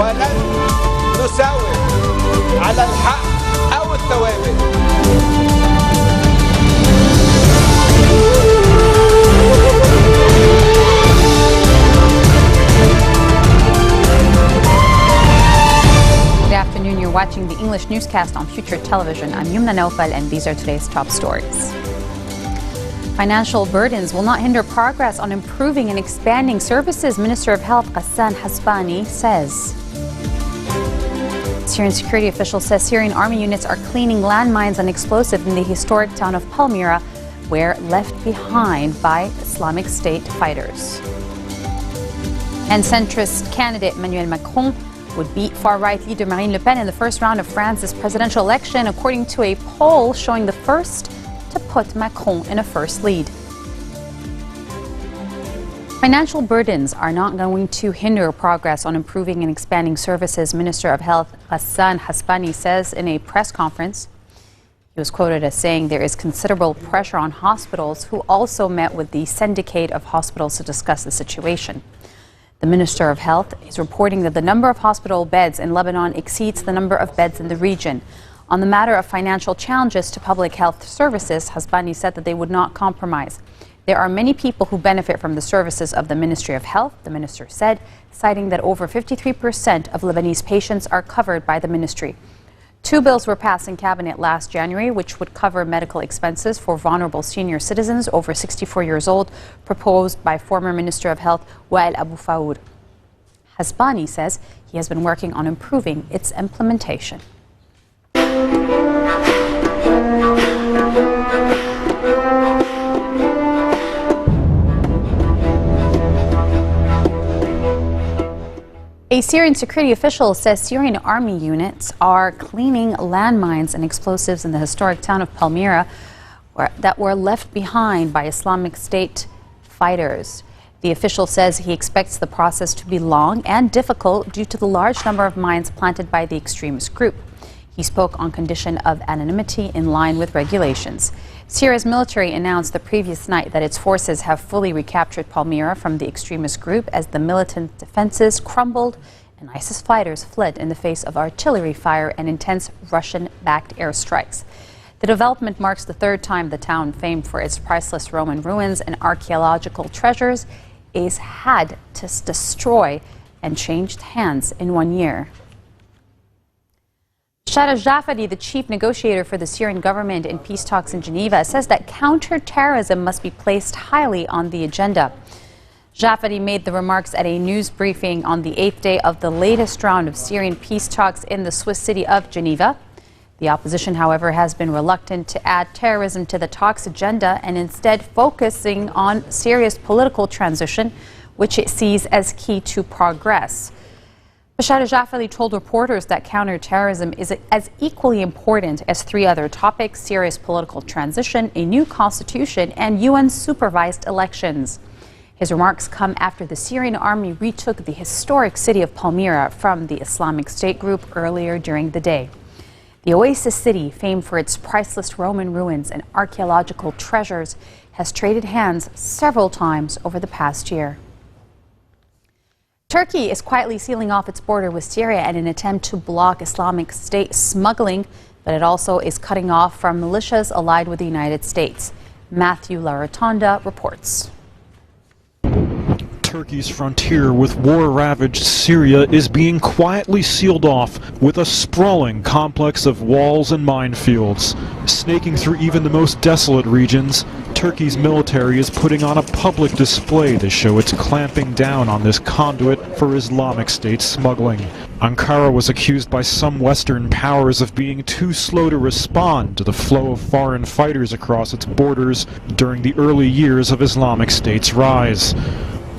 ولن نساوم على الحق أو الثوابت. Good afternoon. You're watching the English newscast on Future Television. I'm Yumna Naufal, and these are today's top stories. Financial burdens will not hinder progress on improving and expanding services, Minister of Health Ghassan Hasbani says. Syrian security official says Syrian army units are cleaning landmines and explosives in the historic town of Palmyra, where left behind by Islamic State fighters. And centrist candidate Emmanuel Macron would beat far-right leader Marine Le Pen in the first round of France's presidential election, according to a poll showing the first to put Macron in a first lead. Financial burdens are not going to hinder progress on improving and expanding services, Minister of Health Ghassan Hasbani says in a press conference. He was quoted as saying there is considerable pressure on hospitals, who also met with the syndicate of hospitals to discuss the situation. The Minister of Health is reporting that the number of hospital beds in Lebanon exceeds the number of beds in the region. On the matter of financial challenges to public health services, Hasbani said that they would not compromise. There are many people who benefit from the services of the Ministry of Health, the minister said, citing that over 53% of Lebanese patients are covered by the ministry. 2 bills were passed in cabinet last January, which would cover medical expenses for vulnerable senior citizens over 64 years old, proposed by former Minister of Health Wael Abu Faour. Hasbani says he has been working on improving its implementation. A Syrian security official says Syrian army units are cleaning landmines and explosives in the historic town of Palmyra that were left behind by Islamic State fighters. The official says he expects the process to be long and difficult due to the large number of mines planted by the extremist group. He spoke on condition of anonymity in line with regulations. Syria's military announced the previous night that its forces have fully recaptured Palmyra from the extremist group as the militant defenses crumbled and ISIS fighters fled in the face of artillery fire and intense Russian-backed airstrikes. The development marks the third time the town, famed for its priceless Roman ruins and archaeological treasures, is had to destroy and changed hands in 1 year. Shara Jafari, the chief negotiator for the Syrian government in peace talks in Geneva, says that counter-terrorism must be placed highly on the agenda. Jafari made the remarks at a news briefing on the 8th day of the latest round of Syrian peace talks in the Swiss city of Geneva. The opposition, however, has been reluctant to add terrorism to the talks agenda and instead focusing on Syria's political transition, which it sees as key to progress. Bashar Jafari told reporters that counterterrorism is as equally important as 3 other topics: Syria's political transition, a new constitution, and UN-supervised elections. His remarks come after the Syrian army retook the historic city of Palmyra from the Islamic State group earlier during the day. The oasis city, famed for its priceless Roman ruins and archaeological treasures, has traded hands several times over the past year. Turkey is quietly sealing off its border with Syria in an attempt to block Islamic State smuggling, but it also is cutting off from militias allied with the United States. Matthew Larotonda reports. Turkey's frontier with war-ravaged Syria is being quietly sealed off with a sprawling complex of walls and minefields. Snaking through even the most desolate regions, Turkey's military is putting on a public display to show it's clamping down on this conduit for Islamic State smuggling. Ankara was accused by some Western powers of being too slow to respond to the flow of foreign fighters across its borders during the early years of Islamic State's rise.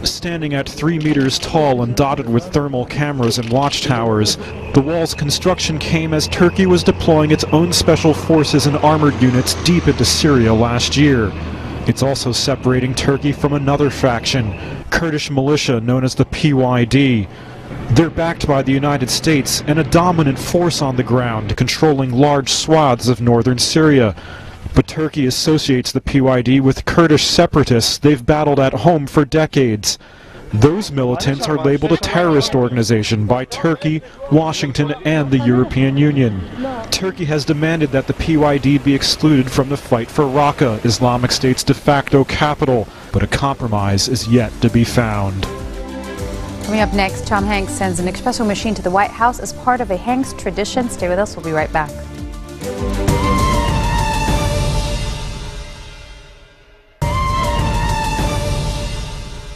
Standing at 3 meters tall and dotted with thermal cameras and watchtowers, the wall's construction came as Turkey was deploying its own special forces and armored units deep into Syria last year. It's also separating Turkey from another faction, Kurdish militia known as the PYD. They're backed by the United States and a dominant force on the ground, controlling large swaths of northern Syria. But Turkey associates the PYD with Kurdish separatists they've battled at home for decades. Those militants are labeled a terrorist organization by Turkey, Washington, and the European Union. Turkey has demanded that the PYD be excluded from the fight for Raqqa, Islamic State's de facto capital, but a compromise is yet to be found. Coming up next, Tom Hanks sends an espresso machine to the White House as part of a Hanks tradition. Stay with us, we'll be right back.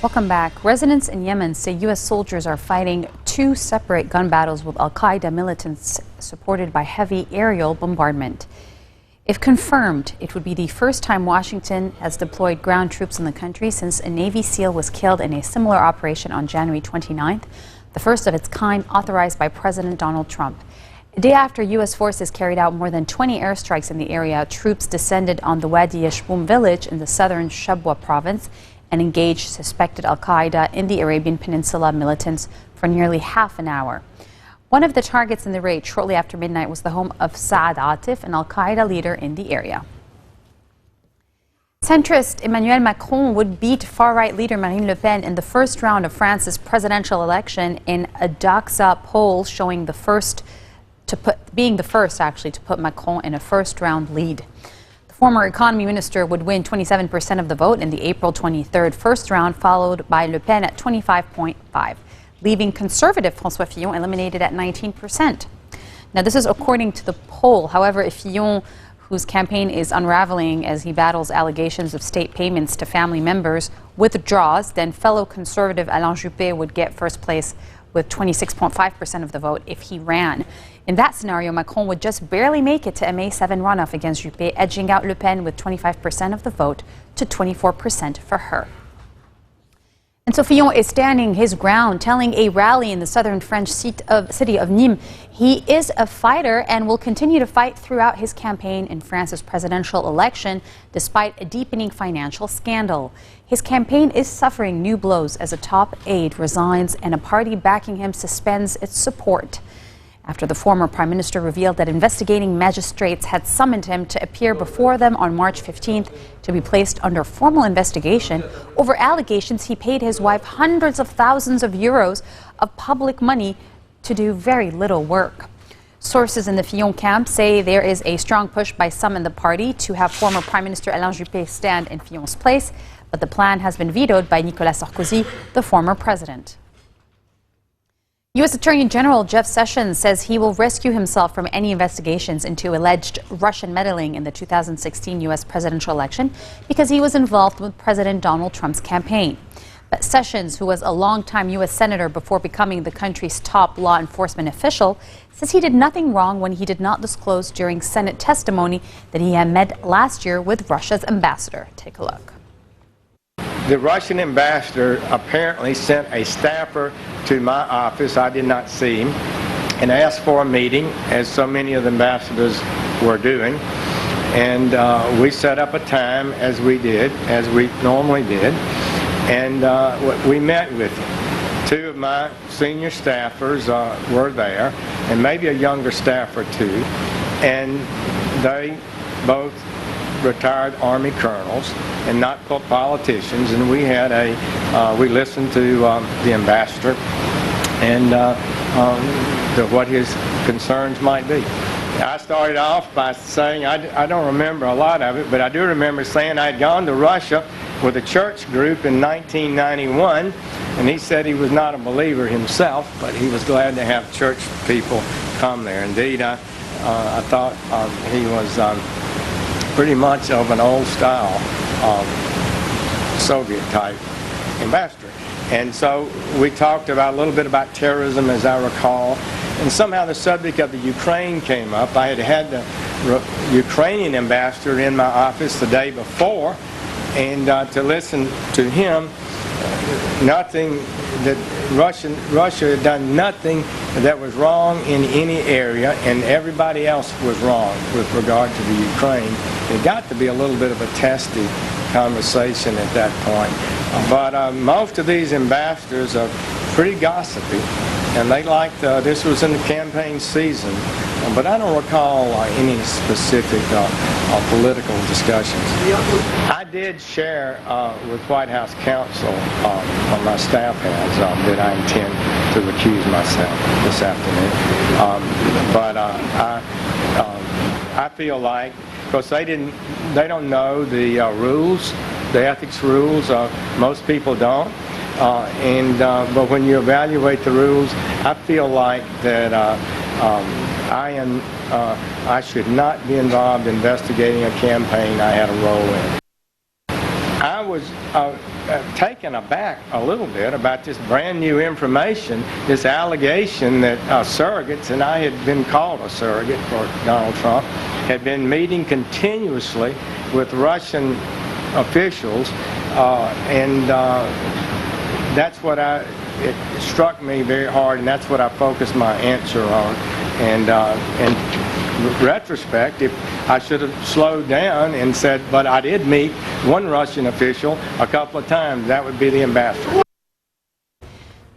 Welcome back. Residents in Yemen say U.S. soldiers are fighting two separate gun battles with al-Qaeda militants supported by heavy aerial bombardment. If confirmed, it would be the first time Washington has deployed ground troops in the country since a Navy SEAL was killed in a similar operation on January 29th, the first of its kind authorized by President Donald Trump. A day after U.S. forces carried out more than 20 airstrikes in the area, troops descended on the Wadi Yashboum village in the southern Shabwa province and engaged suspected al-Qaeda in the Arabian Peninsula militants for nearly half an hour. One of the targets in the raid shortly after midnight was the home of Saad Atif, an al-Qaeda leader in the area. Centrist Emmanuel Macron would beat far-right leader Marine Le Pen in the first round of France's presidential election in a Doxa poll showing being the first to put Macron in a first-round lead. Former economy minister would win 27% of the vote in the April 23rd first round, followed by Le Pen at 25.5%, leaving conservative François Fillon eliminated at 19%. Now, this is according to the poll. However, if Fillon, whose campaign is unraveling as he battles allegations of state payments to family members, withdraws, then fellow conservative Alain Juppé would get first place with 26.5% of the vote if he ran. In that scenario, Macron would just barely make it to a May 7 runoff against Juppé, edging out Le Pen with 25% of the vote to 24% for her. And so Fillon is standing his ground, telling a rally in the southern French city of Nîmes he is a fighter and will continue to fight throughout his campaign in France's presidential election, despite a deepening financial scandal. His campaign is suffering new blows as a top aide resigns and a party backing him suspends its support, after the former prime minister revealed that investigating magistrates had summoned him to appear before them on March 15th to be placed under formal investigation over allegations he paid his wife hundreds of thousands of euros of public money to do very little work. Sources in the Fillon camp say there is a strong push by some in the party to have former Prime Minister Alain Juppé stand in Fillon's place, but the plan has been vetoed by Nicolas Sarkozy, the former president. U.S. Attorney General Jeff Sessions says he will rescue himself from any investigations into alleged Russian meddling in the 2016 U.S. presidential election because he was involved with President Donald Trump's campaign. But Sessions, who was a longtime U.S. senator before becoming the country's top law enforcement official, says he did nothing wrong when he did not disclose during Senate testimony that he had met last year with Russia's ambassador. Take a look. The Russian ambassador apparently sent a staffer to my office, I did not see him, and asked for a meeting, as so many of the ambassadors were doing. And we set up a time, as we normally did, and we met with him. Two of my senior staffers were there, and maybe a younger staff or two, and they both retired Army colonels and not politicians, and we had we listened to the ambassador and to what his concerns might be. I started off by saying I don't remember a lot of it, but I do remember saying I'd gone to Russia with a church group in 1991, and he said he was not a believer himself, but he was glad to have church people come there. Indeed, I thought he was pretty much of an old style Soviet type ambassador. And so we talked about a little bit about terrorism, as I recall, and somehow the subject of the Ukraine came up. I had the Ukrainian ambassador in my office the day before, and to listen to him, nothing that Russia had done nothing that was wrong in any area, and everybody else was wrong with regard to the Ukraine. It got to be a little bit of a testy conversation at that point. But most of these ambassadors are pretty gossipy, and they liked, this was in the campaign season, but I don't recall any specific political discussions. I did share with White House counsel, on my staff has, that I intend to recuse myself this afternoon. But I feel like, because they don't know the rules, the ethics rules. Most people don't. But when you evaluate the rules, I feel like that I should not be involved investigating a campaign I had a role in. I was taken aback a little bit about this brand new information, this allegation that surrogates, and I had been called a surrogate for Donald Trump, had been meeting continuously with Russian officials, and that's what it struck me very hard, and that's what I focused my answer on. And in retrospect, if I should have slowed down and said, but I did meet one Russian official a couple of times, that would be the ambassador.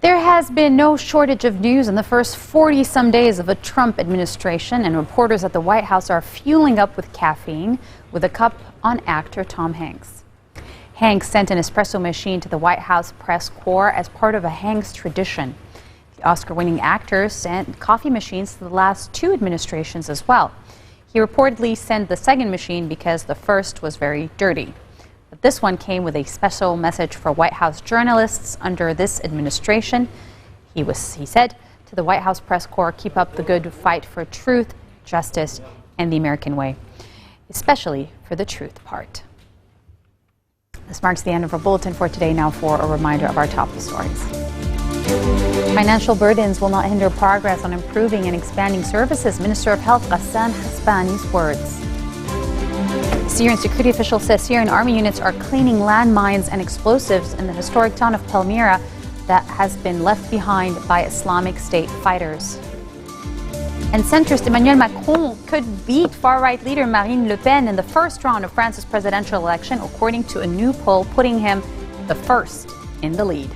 There has been no shortage of news in the first 40-some days of a Trump administration, and reporters at the White House are fueling up with caffeine with a cup on actor Tom Hanks. Hanks sent an espresso machine to the White House press corps as part of a Hanks tradition. The Oscar-winning actor sent coffee machines to the last two administrations as well. He reportedly sent the second machine because the first was very dirty. But this one came with a special message for White House journalists under this administration. He said to the White House press corps, keep up the good fight for truth, justice, and the American way, especially for the truth part. This marks the end of our bulletin for today. Now for a reminder of our top stories. Financial burdens will not hinder progress on improving and expanding services. Minister of Health Ghassan Hasbani's words. Syrian security official says Syrian army units are cleaning landmines and explosives in the historic town of Palmyra that has been left behind by Islamic State fighters. And centrist Emmanuel Macron could beat far-right leader Marine Le Pen in the first round of France's presidential election, according to a new poll putting him the first in the lead.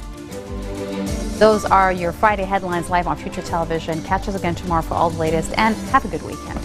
Those are your Friday headlines live on Future Television. Catch us again tomorrow for all the latest, and have a good weekend.